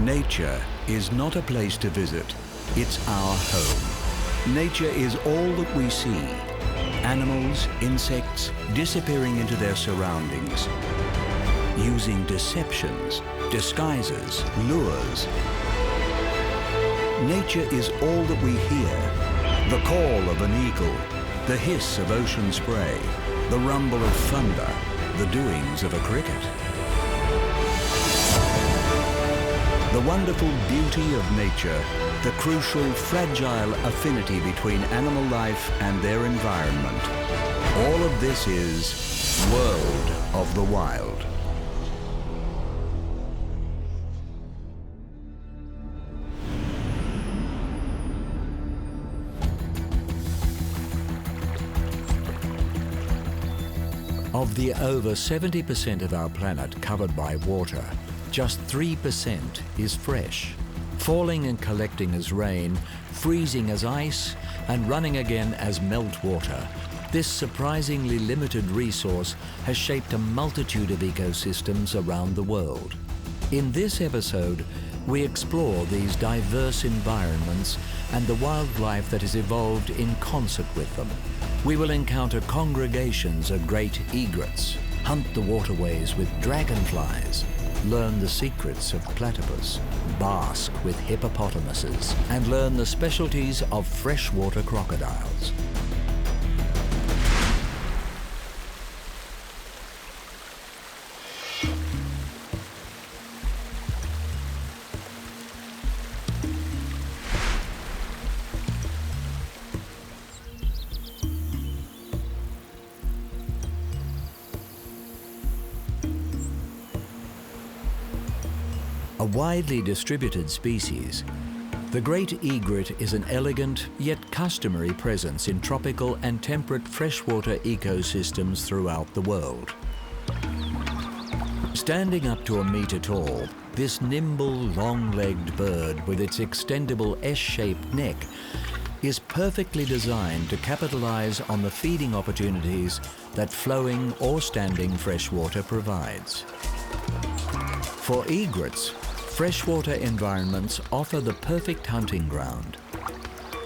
Nature is not a place to visit, it's our home. Nature is all that we see. Animals, insects, disappearing into their surroundings, using deceptions, disguises, lures. Nature is all that we hear. The call of an eagle, the hiss of ocean spray, the rumble of thunder, the doings of a cricket. The wonderful beauty of nature, the crucial, fragile affinity between animal life and their environment. All of this is World of the Wild. Of the over 70% of our planet covered by water, just 3% is fresh, falling and collecting as rain, freezing as ice, and running again as meltwater. This surprisingly limited resource has shaped a multitude of ecosystems around the world. In this episode, we explore these diverse environments and the wildlife that has evolved in concert with them. We will encounter congregations of great egrets, hunt the waterways with dragonflies, learn the secrets of Platypus, bask with hippopotamuses, and learn the specialties of freshwater crocodiles. A widely distributed species, the great egret is an elegant yet customary presence in tropical and temperate freshwater ecosystems throughout the world. Standing up to a metre tall, this nimble, long-legged bird with its extendable S-shaped neck is perfectly designed to capitalize on the feeding opportunities that flowing or standing freshwater provides. For egrets, freshwater environments offer the perfect hunting ground.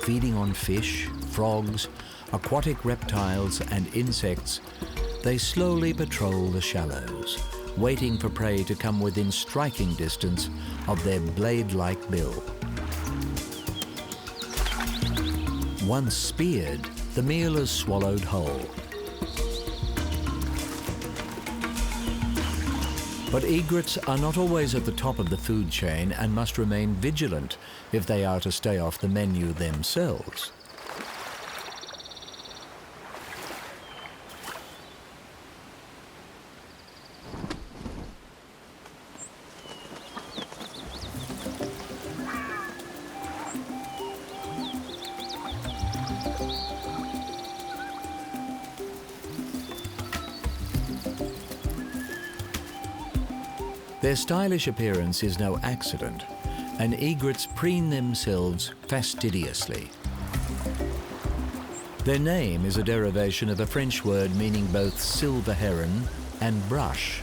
Feeding on fish, frogs, aquatic reptiles and insects, they slowly patrol the shallows, waiting for prey to come within striking distance of their blade-like bill. Once speared, the meal is swallowed whole. But egrets are not always at the top of the food chain and must remain vigilant if they are to stay off the menu themselves. Their stylish appearance is no accident, and egrets preen themselves fastidiously. Their name is a derivation of a French word meaning both silver heron and brush,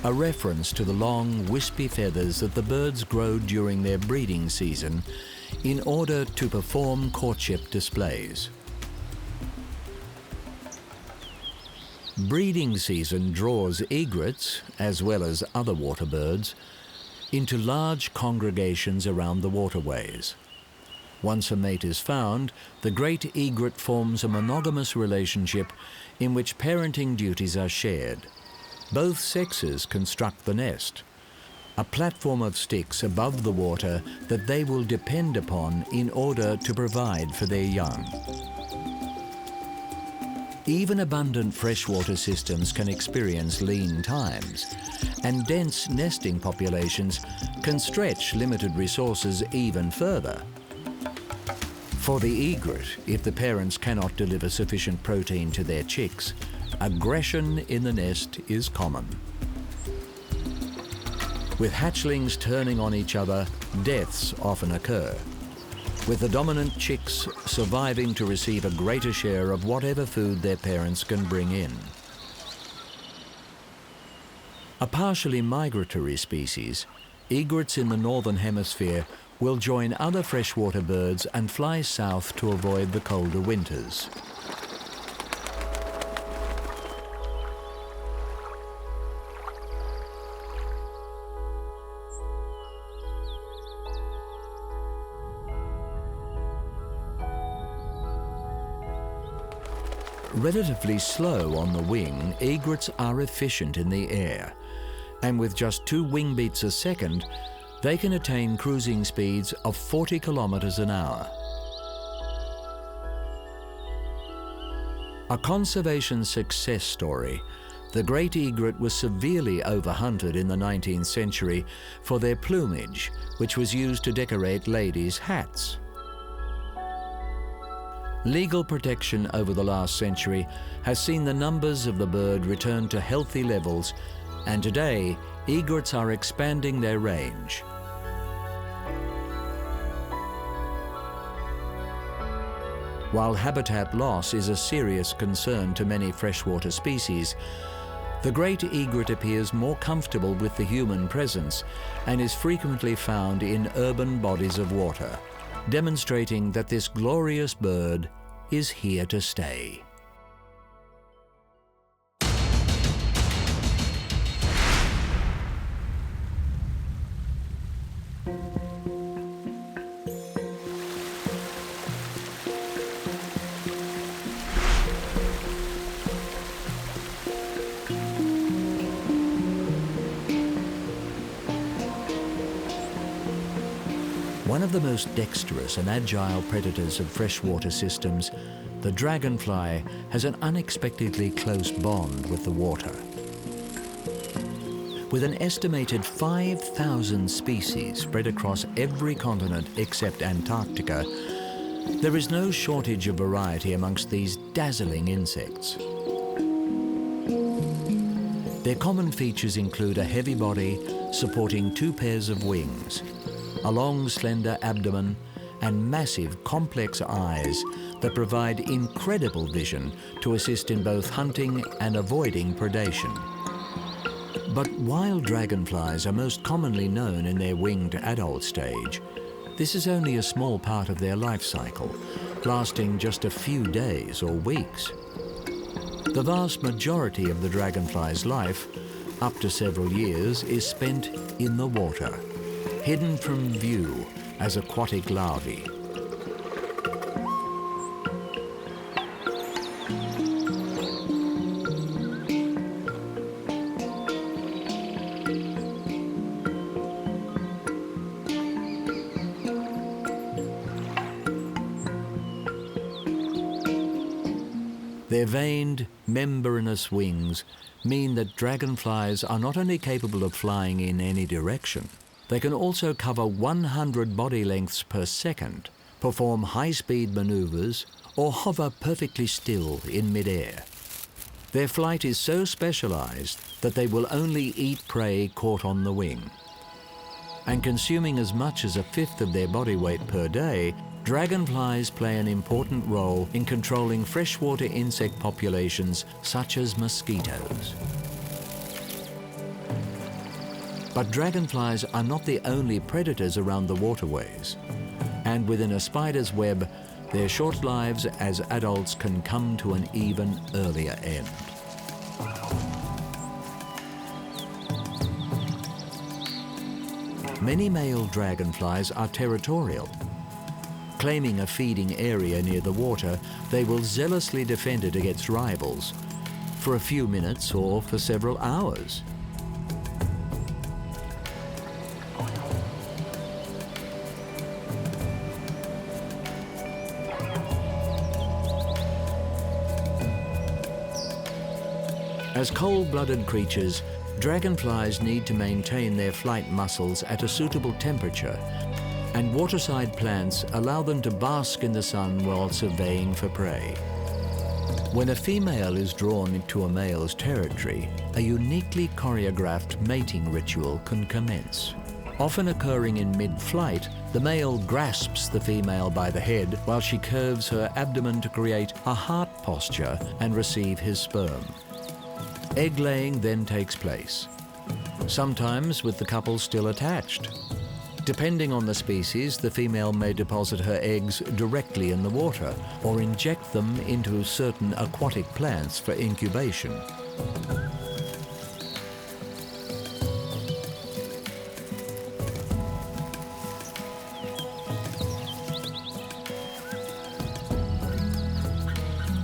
a reference to the long, wispy feathers that the birds grow during their breeding season in order to perform courtship displays. Breeding season draws egrets, as well as other water birds, into large congregations around the waterways. Once a mate is found, the great egret forms a monogamous relationship in which parenting duties are shared. Both sexes construct the nest, a platform of sticks above the water that they will depend upon in order to provide for their young. Even abundant freshwater systems can experience lean times, and dense nesting populations can stretch limited resources even further. For the egret, if the parents cannot deliver sufficient protein to their chicks, aggression in the nest is common. With hatchlings turning on each other, deaths often occur, with the dominant chicks surviving to receive a greater share of whatever food their parents can bring in. A partially migratory species, egrets in the northern hemisphere will join other freshwater birds and fly south to avoid the colder winters. Relatively slow on the wing, egrets are efficient in the air, and with just 2 wing beats a second, they can attain cruising speeds of 40 kilometers an hour. A conservation success story, the great egret was severely overhunted in the 19th century for their plumage, which was used to decorate ladies' hats. Legal protection over the last century has seen the numbers of the bird return to healthy levels, and today, egrets are expanding their range. While habitat loss is a serious concern to many freshwater species, the great egret appears more comfortable with the human presence and is frequently found in urban bodies of water, demonstrating that this glorious bird is here to stay. One of the most dexterous and agile predators of freshwater systems, the dragonfly has an unexpectedly close bond with the water. With an estimated 5,000 species spread across every continent except Antarctica, there is no shortage of variety amongst these dazzling insects. Their common features include a heavy body supporting 2 pairs of wings, a long, slender abdomen, and massive, complex eyes that provide incredible vision to assist in both hunting and avoiding predation. But while dragonflies are most commonly known in their winged adult stage, this is only a small part of their life cycle, lasting just a few days or weeks. The vast majority of the dragonfly's life, up to several years, is spent in the water, hidden from view as aquatic larvae. Their veined, membranous wings mean that dragonflies are not only capable of flying in any direction, they can also cover 100 body lengths per second, perform high-speed maneuvers, or hover perfectly still in mid-air. Their flight is so specialized that they will only eat prey caught on the wing. And consuming as much as 1/5 of their body weight per day, dragonflies play an important role in controlling freshwater insect populations such as mosquitoes. But dragonflies are not the only predators around the waterways, and within a spider's web, their short lives as adults can come to an even earlier end. Many male dragonflies are territorial. Claiming a feeding area near the water, they will zealously defend it against rivals for a few minutes or for several hours. As cold-blooded creatures, dragonflies need to maintain their flight muscles at a suitable temperature, and waterside plants allow them to bask in the sun while surveying for prey. When a female is drawn into a male's territory, a uniquely choreographed mating ritual can commence. Often occurring in mid-flight, the male grasps the female by the head while she curves her abdomen to create a heart posture and receive his sperm. Egg laying then takes place. sometimes with the couple still attached. Depending on the species, the female may deposit her eggs directly in the water or inject them into certain aquatic plants for incubation.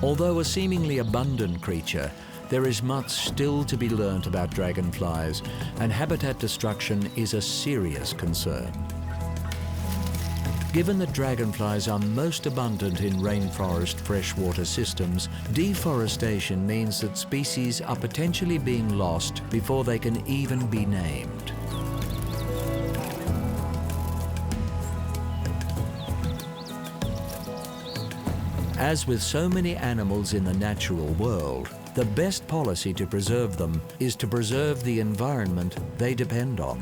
Although a seemingly abundant creature, there is much still to be learnt about dragonflies, and habitat destruction is a serious concern. Given that dragonflies are most abundant in rainforest freshwater systems, deforestation means that species are potentially being lost before they can even be named. As with so many animals in the natural world, the best policy to preserve them is to preserve the environment they depend on.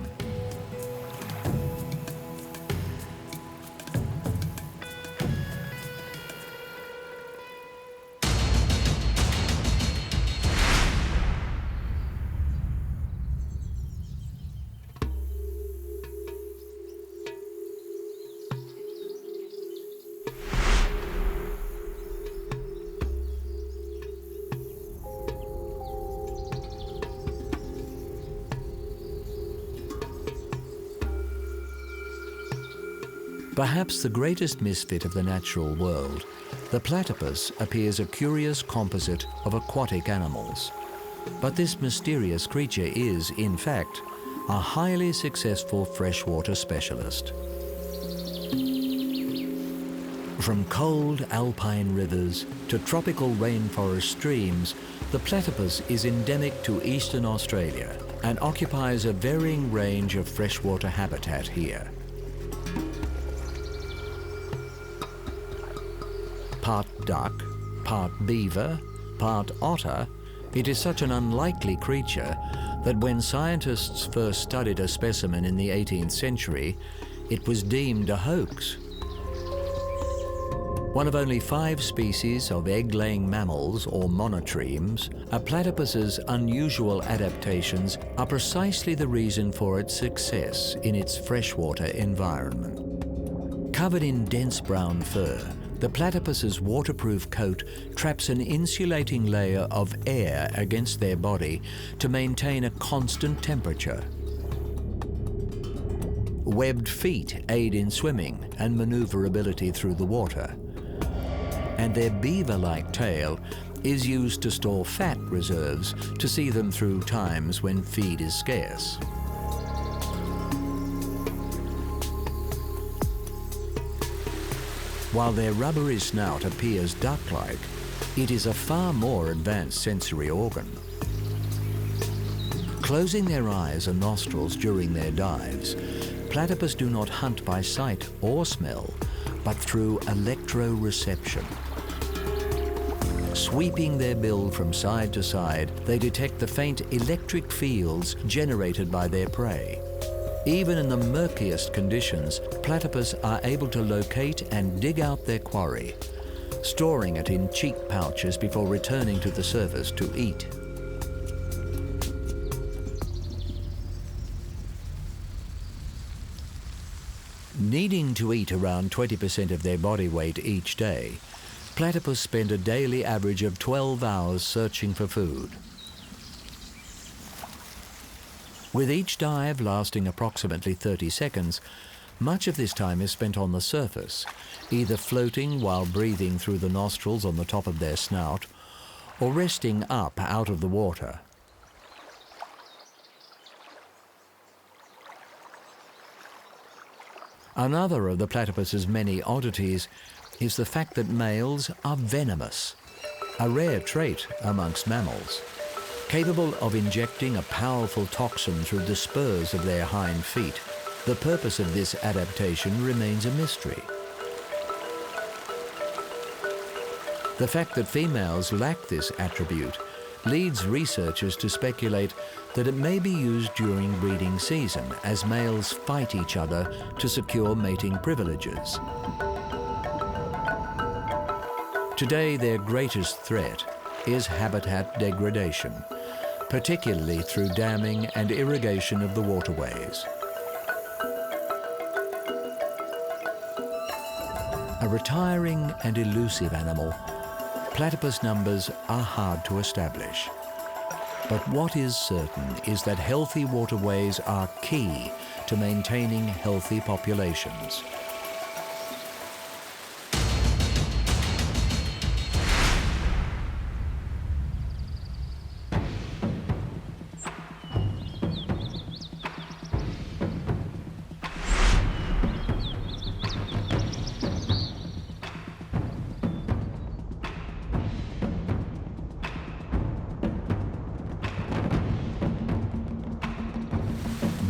Perhaps the greatest misfit of the natural world, the platypus appears a curious composite of aquatic animals. But this mysterious creature is, in fact, a highly successful freshwater specialist. From cold alpine rivers to tropical rainforest streams, the platypus is endemic to eastern Australia and occupies a varying range of freshwater habitat here. Part duck, part beaver, part otter, it is such an unlikely creature that when scientists first studied a specimen in the 18th century, it was deemed a hoax. One of only 5 species of egg-laying mammals, or monotremes, a platypus's unusual adaptations are precisely the reason for its success in its freshwater environment. Covered in dense brown fur, the platypus's waterproof coat traps an insulating layer of air against their body to maintain a constant temperature. Webbed feet aid in swimming and maneuverability through the water. And their beaver-like tail is used to store fat reserves to see them through times when feed is scarce. While their rubbery snout appears duck-like, it is a far more advanced sensory organ. Closing their eyes and nostrils during their dives, platypus do not hunt by sight or smell, but through electroreception. Sweeping their bill from side to side, they detect the faint electric fields generated by their prey. Even in the murkiest conditions, platypus are able to locate and dig out their quarry, storing it in cheek pouches before returning to the surface to eat. Needing to eat around 20% of their body weight each day, platypus spend a daily average of 12 hours searching for food. With each dive lasting approximately 30 seconds, much of this time is spent on the surface, either floating while breathing through the nostrils on the top of their snout, or resting up out of the water. Another of the platypus's many oddities is the fact that males are venomous, a rare trait amongst mammals. Capable of injecting a powerful toxin through the spurs of their hind feet, the purpose of this adaptation remains a mystery. The fact that females lack this attribute leads researchers to speculate that it may be used during breeding season as males fight each other to secure mating privileges. Today, their greatest threat is habitat degradation, particularly through damming and irrigation of the waterways. A retiring and elusive animal, platypus numbers are hard to establish. But what is certain is that healthy waterways are key to maintaining healthy populations.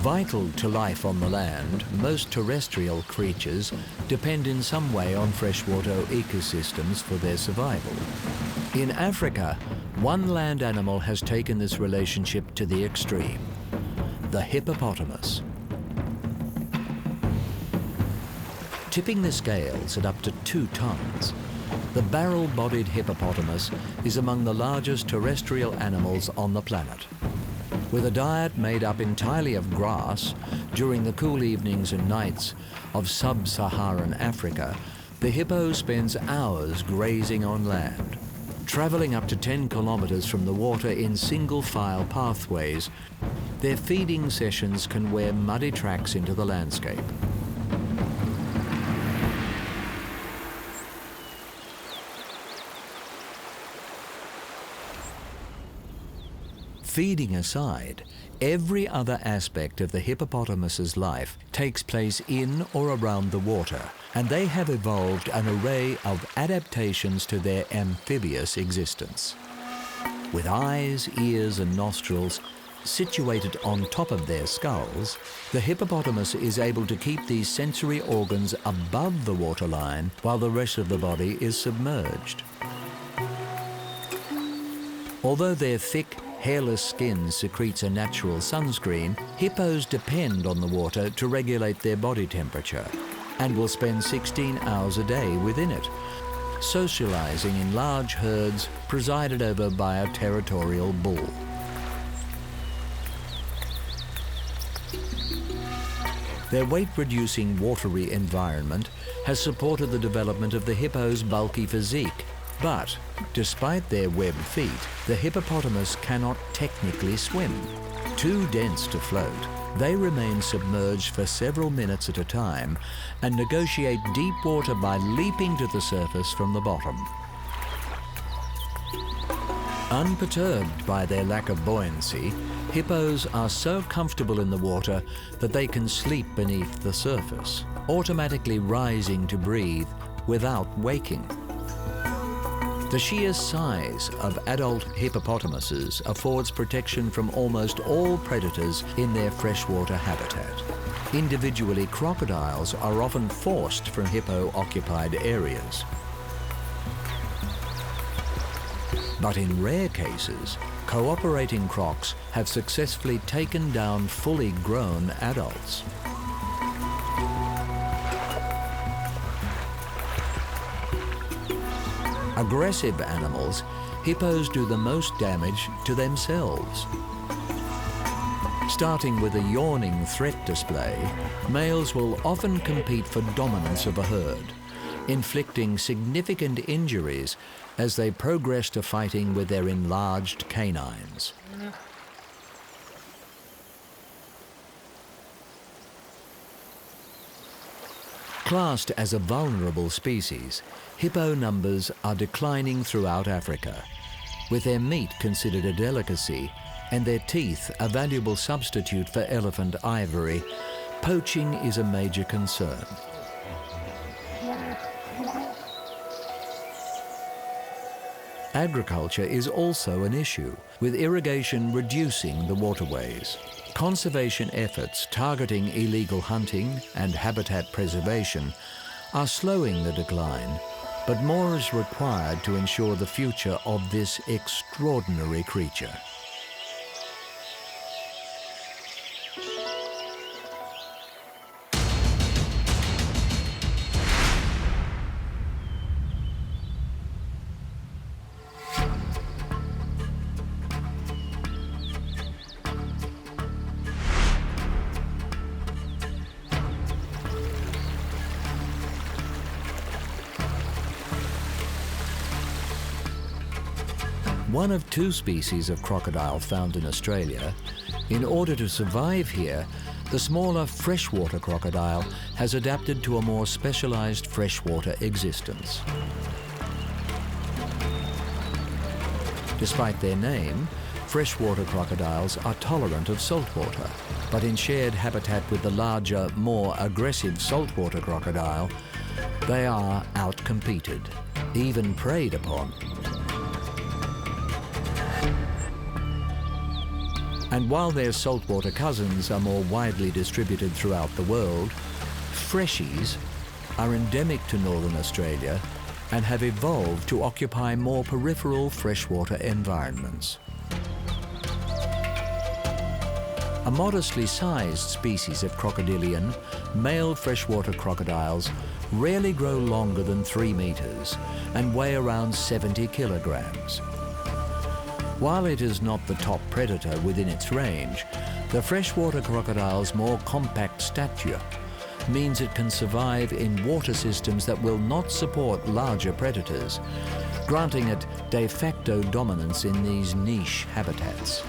Vital to life on the land, most terrestrial creatures depend in some way on freshwater ecosystems for their survival. In Africa, one land animal has taken this relationship to the extreme: the hippopotamus. Tipping the scales at up to 2 tons, the barrel-bodied hippopotamus is among the largest terrestrial animals on the planet. With a diet made up entirely of grass, during the cool evenings and nights of sub-Saharan Africa, the hippo spends hours grazing on land. Traveling up to 10 kilometers from the water in single-file pathways, their feeding sessions can wear muddy tracks into the landscape. Feeding aside, every other aspect of the hippopotamus's life takes place in or around the water, and they have evolved an array of adaptations to their amphibious existence. With eyes, ears, and nostrils situated on top of their skulls, the hippopotamus is able to keep these sensory organs above the waterline while the rest of the body is submerged. Although their thick, hairless skin secretes a natural sunscreen, hippos depend on the water to regulate their body temperature and will spend 16 hours a day within it, socializing in large herds presided over by a territorial bull. Their weight-reducing watery environment has supported the development of the hippo's bulky physique. But, despite their webbed feet, the hippopotamus cannot technically swim. Too dense to float, they remain submerged for several minutes at a time and negotiate deep water by leaping to the surface from the bottom. Unperturbed by their lack of buoyancy, hippos are so comfortable in the water that they can sleep beneath the surface, automatically rising to breathe without waking. The sheer size of adult hippopotamuses affords protection from almost all predators in their freshwater habitat. Individually, crocodiles are often forced from hippo-occupied areas. But in rare cases, cooperating crocs have successfully taken down fully grown adults. Aggressive animals, hippos do the most damage to themselves. Starting with a yawning threat display, males will often compete for dominance of a herd, inflicting significant injuries as they progress to fighting with their enlarged canines. Classed as a vulnerable species, hippo numbers are declining throughout Africa, with their meat considered a delicacy and their teeth a valuable substitute for elephant ivory. Poaching is a major concern. Agriculture is also an issue, with irrigation reducing the waterways. Conservation efforts targeting illegal hunting and habitat preservation are slowing the decline, but more is required to ensure the future of this extraordinary creature. One of two species of crocodile found in Australia, in order to survive here, the smaller freshwater crocodile has adapted to a more specialized freshwater existence. Despite their name, freshwater crocodiles are tolerant of saltwater, but in shared habitat with the larger, more aggressive saltwater crocodile, they are outcompeted, even preyed upon. And while their saltwater cousins are more widely distributed throughout the world, freshies are endemic to northern Australia and have evolved to occupy more peripheral freshwater environments. A modestly sized species of crocodilian, male freshwater crocodiles rarely grow longer than 3 meters and weigh around 70 kilograms. While it is not the top predator within its range, the freshwater crocodile's more compact stature means it can survive in water systems that will not support larger predators, granting it de facto dominance in these niche habitats.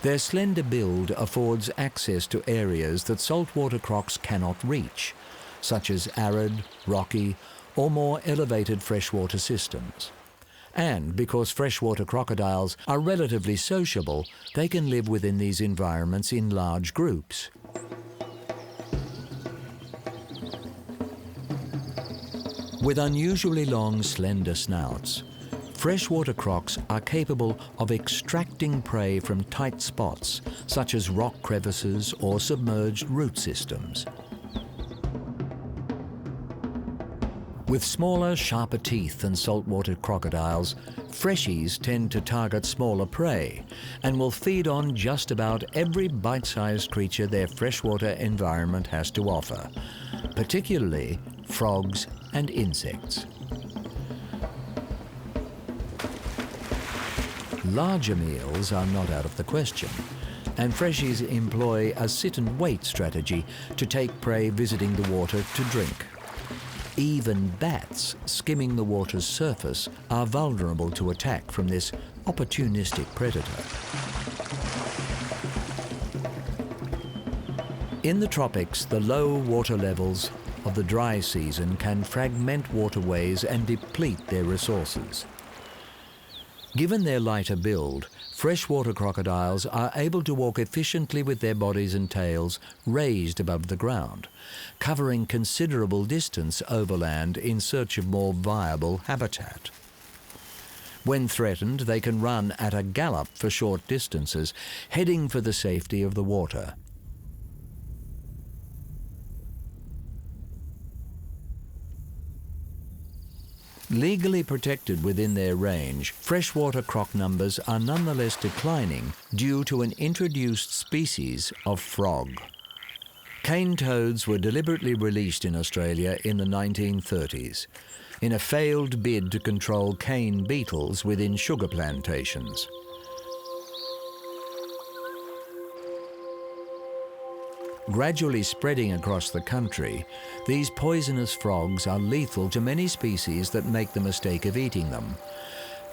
Their slender build affords access to areas that saltwater crocs cannot reach, such as arid, rocky, or more elevated freshwater systems. And because freshwater crocodiles are relatively sociable, they can live within these environments in large groups. With unusually long, slender snouts, freshwater crocs are capable of extracting prey from tight spots, such as rock crevices or submerged root systems. With smaller, sharper teeth than saltwater crocodiles, freshies tend to target smaller prey and will feed on just about every bite-sized creature their freshwater environment has to offer, particularly frogs and insects. Larger meals are not out of the question, and freshies employ a sit-and-wait strategy to take prey visiting the water to drink. Even bats skimming the water's surface are vulnerable to attack from this opportunistic predator. In the tropics, the low water levels of the dry season can fragment waterways and deplete their resources. Given their lighter build, freshwater crocodiles are able to walk efficiently with their bodies and tails raised above the ground, covering considerable distance overland in search of more viable habitat. When threatened, they can run at a gallop for short distances, heading for the safety of the water. Legally protected within their range, freshwater croc numbers are nonetheless declining due to an introduced species of frog. Cane toads were deliberately released in Australia in the 1930s, in a failed bid to control cane beetles within sugar plantations. Gradually spreading across the country, these poisonous frogs are lethal to many species that make the mistake of eating them,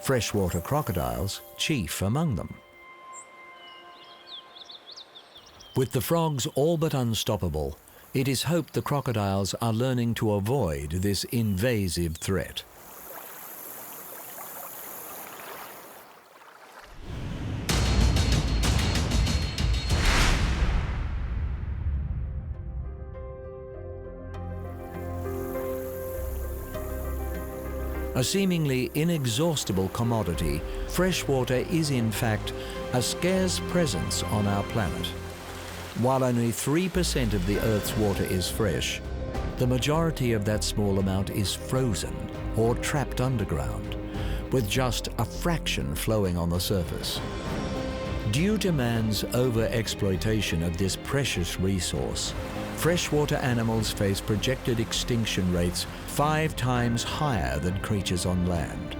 freshwater crocodiles chief among them. With the frogs all but unstoppable, it is hoped the crocodiles are learning to avoid this invasive threat. A seemingly inexhaustible commodity, freshwater is in fact a scarce presence on our planet. While only 3% of the Earth's water is fresh, the majority of that small amount is frozen or trapped underground, with just a fraction flowing on the surface. Due to man's over-exploitation of this precious resource, freshwater animals face projected extinction rates 5 times higher than creatures on land.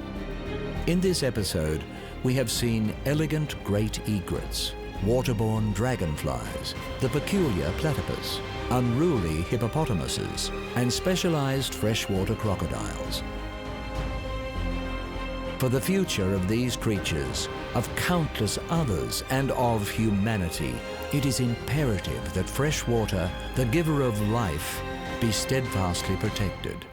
In this episode, we have seen elegant great egrets, waterborne dragonflies, the peculiar platypus, unruly hippopotamuses, and specialized freshwater crocodiles. For the future of these creatures, of countless others, and of humanity, it is imperative that fresh water, the giver of life, be steadfastly protected.